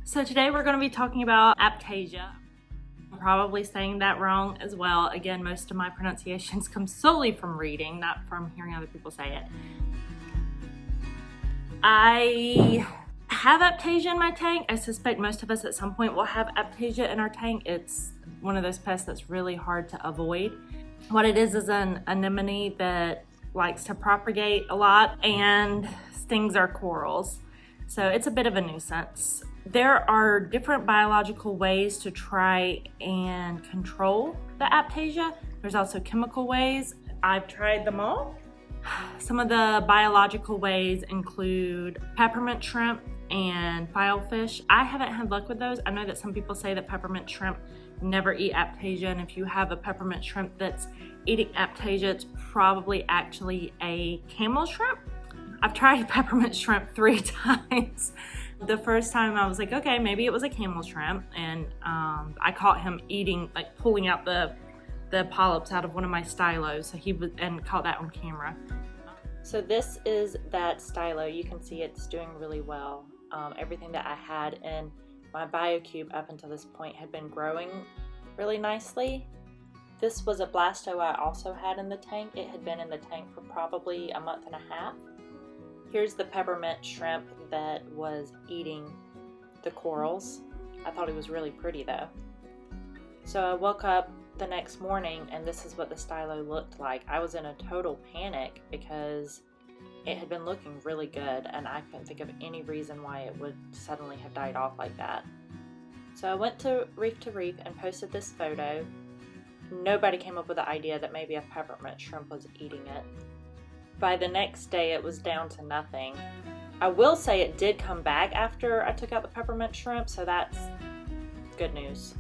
So today we're going to be talking about Aiptasia. I'm probably saying that wrong as well. Again, most of my pronunciations come solely from reading, not from hearing other people say it. I have Aiptasia in my tank. I suspect most of us at some point will have Aiptasia in our tank. It's one of those pests that's really hard to avoid. What it is an anemone that likes to propagate a lot and stings our corals. So it's a bit of a nuisance. There are different biological ways to try and control the Aiptasia. There's also chemical ways. I've tried them all. Some of the biological ways include peppermint shrimp and filefish. I haven't had luck with those. I know that some people say that peppermint shrimp never eat Aiptasia, and if you have a peppermint shrimp that's eating Aiptasia, it's probably actually a camel shrimp. I've tried peppermint shrimp 3 times. The first time I was like, okay, maybe it was a camel shrimp, and I caught him eating, like pulling out the polyps out of one of my stylos, so and caught that on camera. So this is that stylo. You can see it's doing really well. Everything that I had in my BioCube up until this point had been growing really nicely. This was a blasto I also had in the tank. It had been in the tank for probably a month and a half. Here's the peppermint shrimp that was eating the corals. I thought he was really pretty though. So I woke up the next morning and this is what the stylo looked like. I was in a total panic because it had been looking really good and I couldn't think of any reason why it would suddenly have died off like that. So I went to Reef and posted this photo. Nobody came up with the idea that maybe a peppermint shrimp was eating it. By the next day it was down to nothing. I will say it did come back after I took out the peppermint shrimp, so that's good news.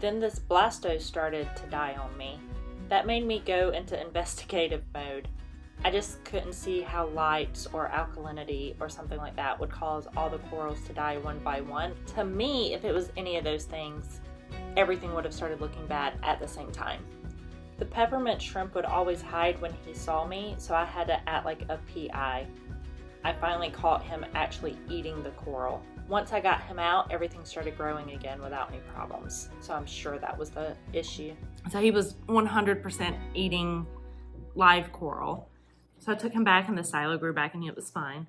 Then this blasto started to die on me. That made me go into investigative mode. I just couldn't see how lights or alkalinity or something like that would cause all the corals to die one by one. To me, if it was any of those things, everything would have started looking bad at the same time. The peppermint shrimp would always hide when he saw me, so I had to act like a PI. I finally caught him actually eating the coral. Once I got him out, everything started growing again without any problems. So I'm sure that was the issue. So he was 100% eating live coral. So I took him back and the silo grew back and it was fine.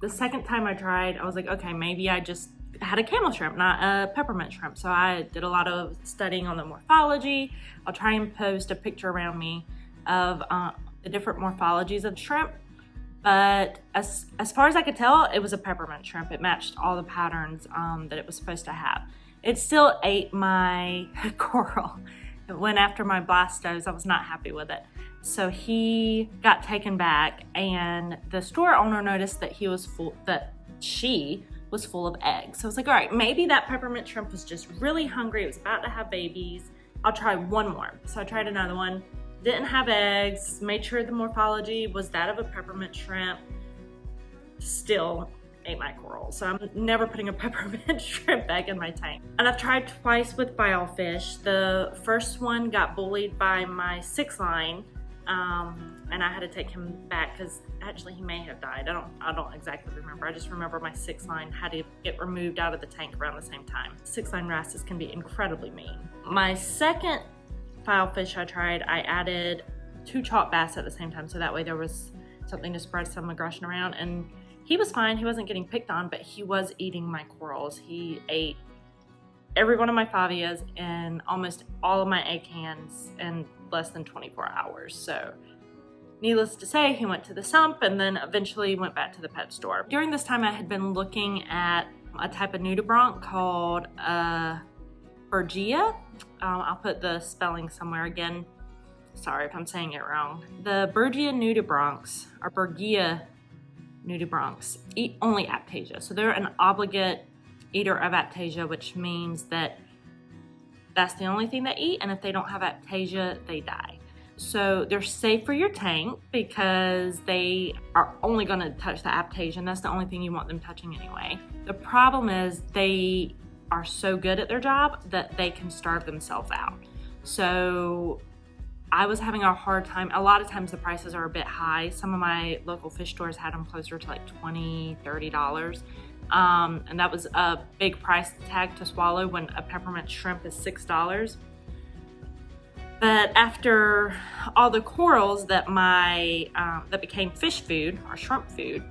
The second time I tried, I was like, okay, maybe I just had a camel shrimp, not a peppermint shrimp. So I did a lot of studying on the morphology. I'll try and post a picture around me of the different morphologies of shrimp. But as far as I could tell, it was a peppermint shrimp. It matched all the patterns that it was supposed to have. It still ate my coral. It went after my blastos. I was not happy with it. So he got taken back and the store owner noticed that she was full of eggs. So I was like, all right, maybe that peppermint shrimp was just really hungry. It was about to have babies. I'll try one more. So I tried another one. Didn't have eggs. Made sure the morphology was that of a peppermint shrimp. Still ate my coral. So I'm never putting a peppermint shrimp back in my tank. And I've tried twice with filefish. The first one got bullied by my 6 line. And I had to take him back because actually he may have died. I don't exactly remember. I just remember my 6 line had to get removed out of the tank around the same time. 6 line wrasses can be incredibly mean. My second filefish I tried, I added 2 chalk bass at the same time, so that way there was something to spread some aggression around, and he was fine. He wasn't getting picked on, but he was eating my corals. He ate every one of my favias and almost all of my egg cans in less than 24 hours. So needless to say, he went to the sump and then eventually went back to the pet store. During this time, I had been looking at a type of nudibranch called Berghia. I'll put the spelling somewhere again. Sorry if I'm saying it wrong. The Berghia Nudibranchs, or Berghia Nudibranchs, eat only Aiptasia. So they're an obligate eater of Aiptasia, which means that that's the only thing they eat, and if they don't have Aiptasia, they die. So they're safe for your tank because they are only going to touch the Aiptasia, and that's the only thing you want them touching anyway. The problem is they are so good at their job that they can starve themselves out. So I was having a hard time. A lot of times the prices are a bit high. Some of my local fish stores had them closer to like $20, $30. And that was a big price tag to swallow when a peppermint shrimp is $6. But after all the corals that that became fish food or shrimp food,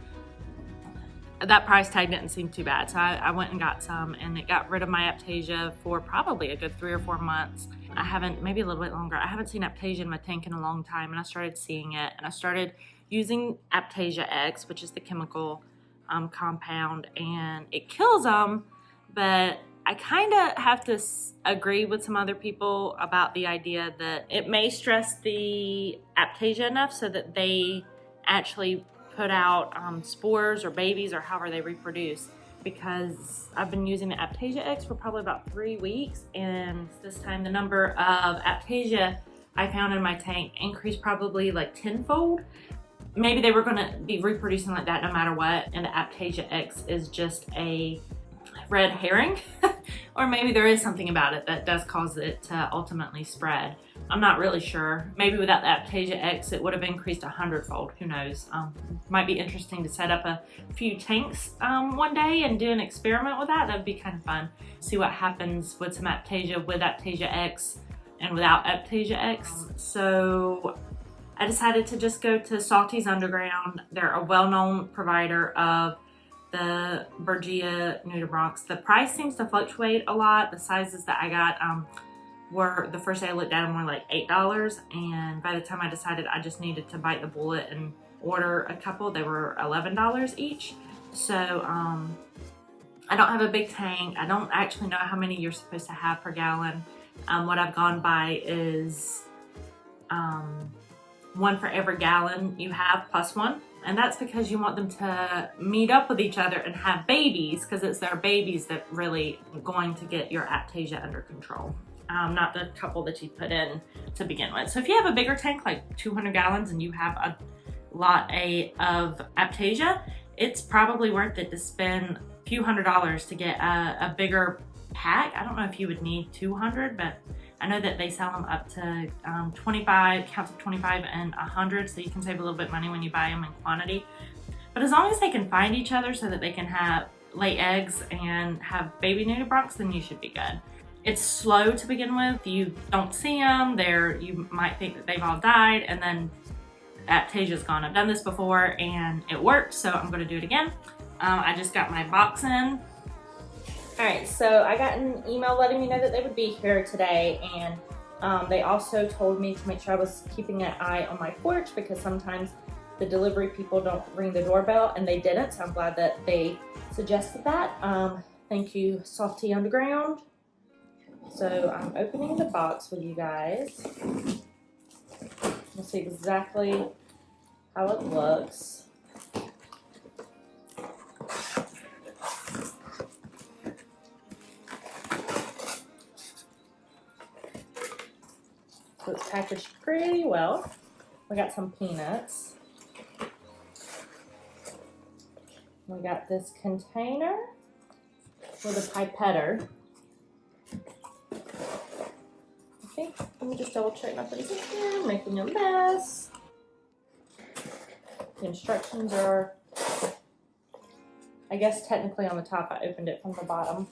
that price tag didn't seem too bad. So I went and got some, and it got rid of my Aiptasia for probably a good 3 or 4 months. I haven't, maybe a little bit longer. I haven't seen Aiptasia in my tank in a long time, and I started seeing it, and I started using Aiptasia-X, which is the chemical compound, and it kills them. But I kind of have to agree with some other people about the idea that it may stress the Aiptasia enough so that they actually put out spores or babies or however they reproduce, because I've been using the Aiptasia-X for probably about 3 weeks, and this time the number of Aiptasia I found in my tank increased probably like tenfold. Maybe they were going to be reproducing like that no matter what, and the Aiptasia-X is just a red herring. Or maybe there is something about it that does cause it to ultimately spread. I'm not really sure. Maybe without the Aiptasia-X it would have increased 100-fold. Who knows? Might be interesting to set up a few tanks one day and do an experiment with that. That'd be kind of fun. See what happens with some Aiptasia with Aiptasia-X and without Aiptasia-X. So I decided to just go to Salty's Underground. They're a well-known provider of the Berghia Nudibranchs. The price seems to fluctuate a lot. The sizes that I got were, the first day I looked at them, were like $8, and by the time I decided I just needed to bite the bullet and order a couple, they were $11 each. So I don't have a big tank. I don't actually know how many you're supposed to have per gallon. What I've gone by is 1 for every gallon you have plus 1. And that's because you want them to meet up with each other and have babies, because it's their babies that really going to get your Aiptasia under control, not the couple that you put in to begin with. So if you have a bigger tank, like 200 gallons, and you have a lot of Aiptasia, it's probably worth it to spend a few $100s to get a bigger pack. I don't know if you would need 200, but I know that they sell them up to 25, counts of 25 and 100, so you can save a little bit of money when you buy them in quantity. But as long as they can find each other so that they can lay eggs and have baby nudibranchs, then you should be good. It's slow to begin with. You don't see them. You might think that they've all died, and then Aiptasia's gone. I've done this before and it worked, so I'm going to do it again. I just got my box in. Alright, so I got an email letting me know that they would be here today, and they also told me to make sure I was keeping an eye on my porch, because sometimes the delivery people don't ring the doorbell, and they didn't, so I'm glad that they suggested that. Thank you, Salty Underground. So I'm opening the box with you guys. We'll see exactly how it looks. So it's packaged pretty well. We got some peanuts. We got this container with a pipetter. Okay, let me just double check nothing's in here, making a mess. The instructions are, I guess technically on the top. I opened it from the bottom.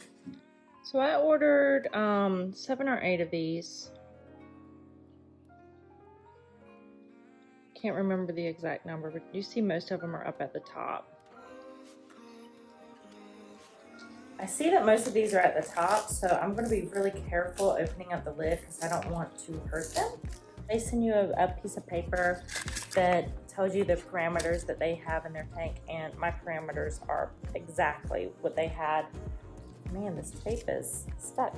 So I ordered 7 or 8 of these. Can't remember the exact number, but you see most of them are up at the top. I see that most of these are at the top, so I'm going to be really careful opening up the lid because I don't want to hurt them. They send you a piece of paper that tells you the parameters that they have in their tank, and my parameters are exactly what they had. Man, this tape is stuck.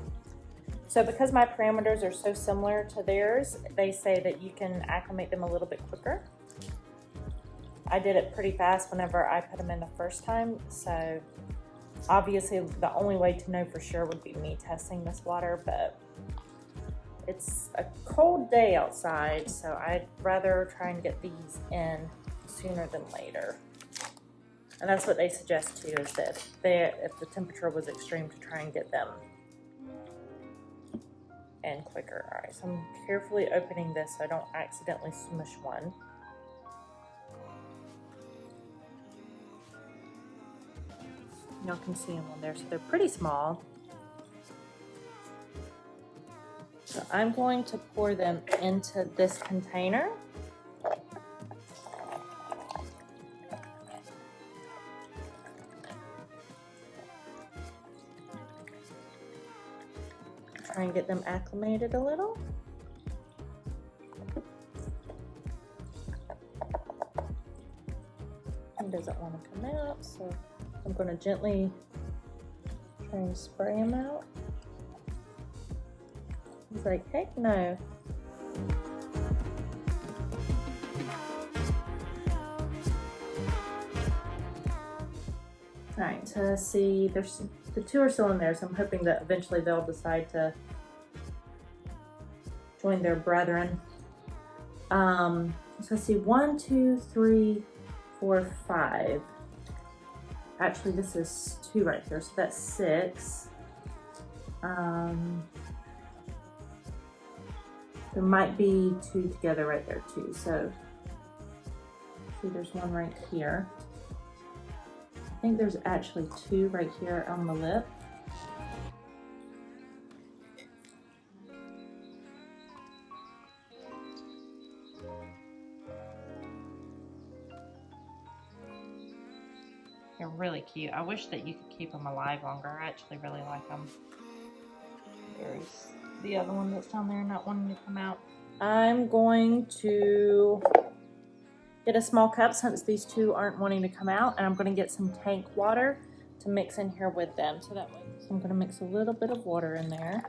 So because my parameters are so similar to theirs, they say that you can acclimate them a little bit quicker. I did it pretty fast whenever I put them in the first time, so obviously the only way to know for sure would be me testing this water, but it's a cold day outside, so I'd rather try and get these in sooner than later. And that's what they suggest too, is that if the temperature was extreme, to try and get them in quicker. All right, so I'm carefully opening this so I don't accidentally smush one. Y'all can see them on there, so they're pretty small. So I'm going to pour them into this container. Try and get them acclimated a little. He doesn't want to come out, so I'm going to gently try and spray him out. He's like, heck no. Alright, so see, there's the two are still in there, so I'm hoping that eventually they'll decide to join their brethren. So let's see, 1, 2, 3, 4, 5. Actually, this is 2 right here, so that's 6. There might be 2 together right there too. So see, there's 1 right here. I think there's actually 2 right here on the lip. They're really cute. I wish that you could keep them alive longer. I actually really like them. There's the other one that's down there not wanting to come out. I'm going to get a small cup since these 2 aren't wanting to come out, and I'm going to get some tank water to mix in here with them. So that way, I'm going to mix a little bit of water in there.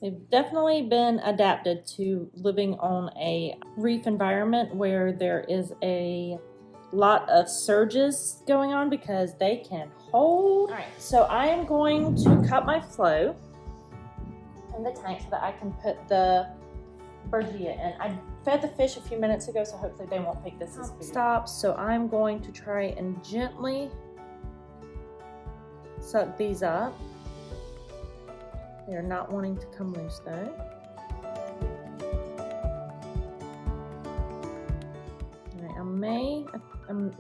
They've definitely been adapted to living on a reef environment where there is a lot of surges going on because they can hold. All right, so I am going to cut my flow in the tank so that I can put the Berghia in. I fed the fish a few minutes ago, so hopefully they won't think this is food. Stop. So I'm going to try and gently suck these up. They're not wanting to come loose though.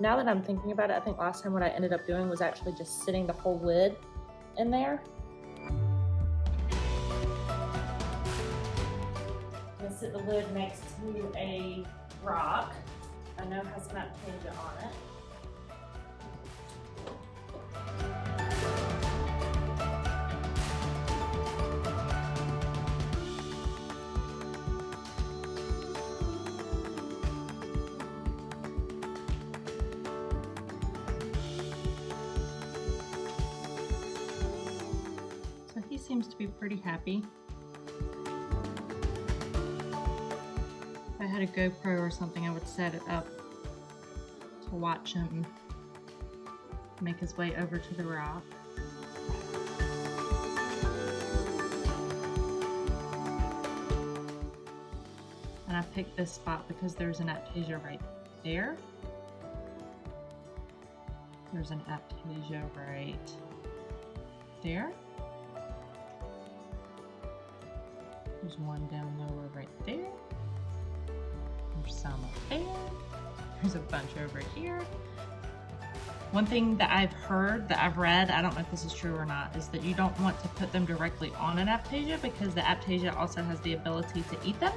Now that I'm thinking about it, I think last time what I ended up doing was actually just sitting the whole lid in there. I'm gonna sit the lid next to a rock. I know it has an Aiptasia on it. He seems to be pretty happy. If I had a GoPro or something, I would set it up to watch him make his way over to the rock. And I picked this spot because there's an Aiptasia right there. There's an Aiptasia right there. There's one down lower right there. There's some up there. There's a bunch over here. One thing that I've heard, that I've read, I don't know if this is true or not, is that you don't want to put them directly on an Aiptasia because the Aiptasia also has the ability to eat them.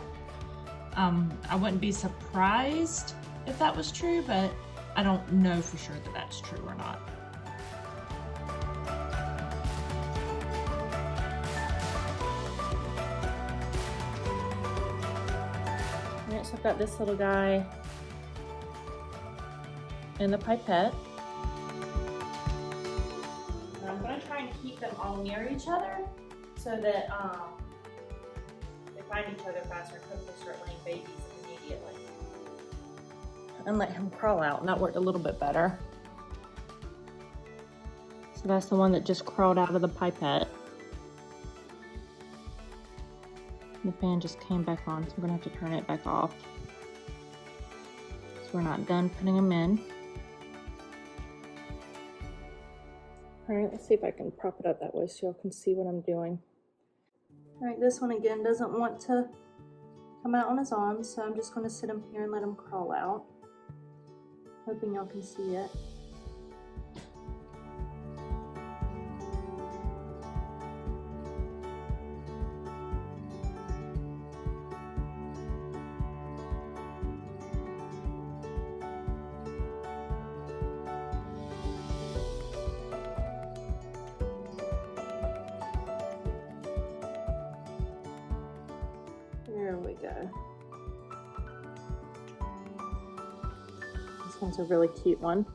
I wouldn't be surprised if that was true, but I don't know for sure that that's true or not. Alright, so I've got this little guy in the pipette. And I'm going to try and keep them all near each other so that they find each other faster and hopefully start laying babies immediately. And let him crawl out, and that worked a little bit better. So that's the one that just crawled out of the pipette. The fan just came back on, so I'm gonna have to turn it back off. So we're not done putting them in. All right, let's see if I can prop it up that way so y'all can see what I'm doing. All right, this one again doesn't want to come out on his arms, so I'm just going to sit him here and let him crawl out. Hoping y'all can see it. There we go. This one's a really cute one.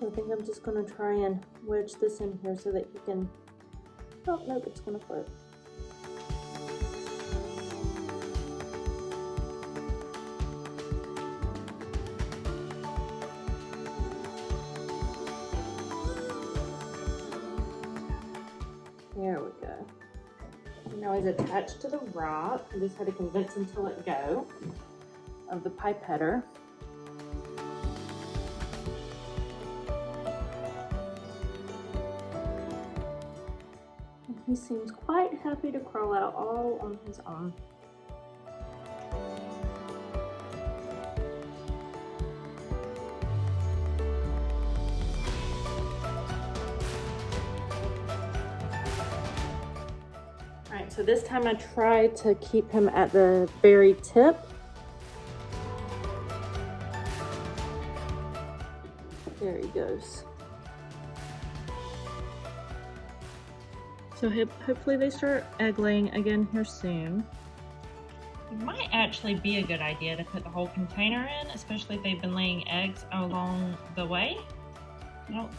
I think I'm just going to try and wedge this in here so that he can, oh nope, it's going to float. There we go. Now he's attached to the rock. I just had to convince him to let go of the pipetter. He seems quite happy to crawl out all on his own. Alright, so this time I tried to keep him at the very tip. There he goes. So hopefully they start egg laying again here soon. It might actually be a good idea to put the whole container in, especially if they've been laying eggs along the way.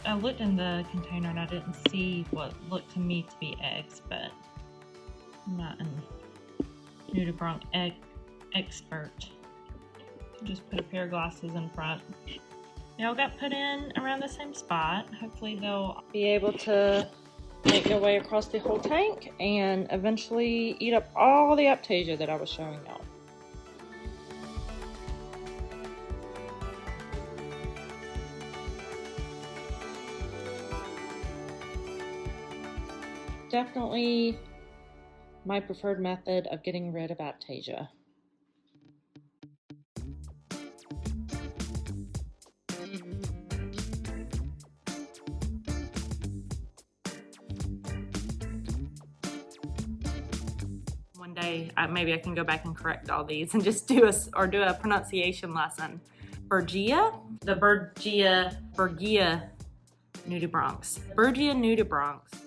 I looked in the container and I didn't see what looked to me to be eggs, but I'm not a nudibranch egg expert. Just put a pair of glasses in front. They all got put in around the same spot. Hopefully they'll be able to make their way across the whole tank and eventually eat up all the Aiptasia that I was showing y'all. Definitely my preferred method of getting rid of Aiptasia. One day, maybe I can go back and correct all these and just do a pronunciation lesson. Berghia, the Berghia Nudibranchs. Berghia Nudibranchs.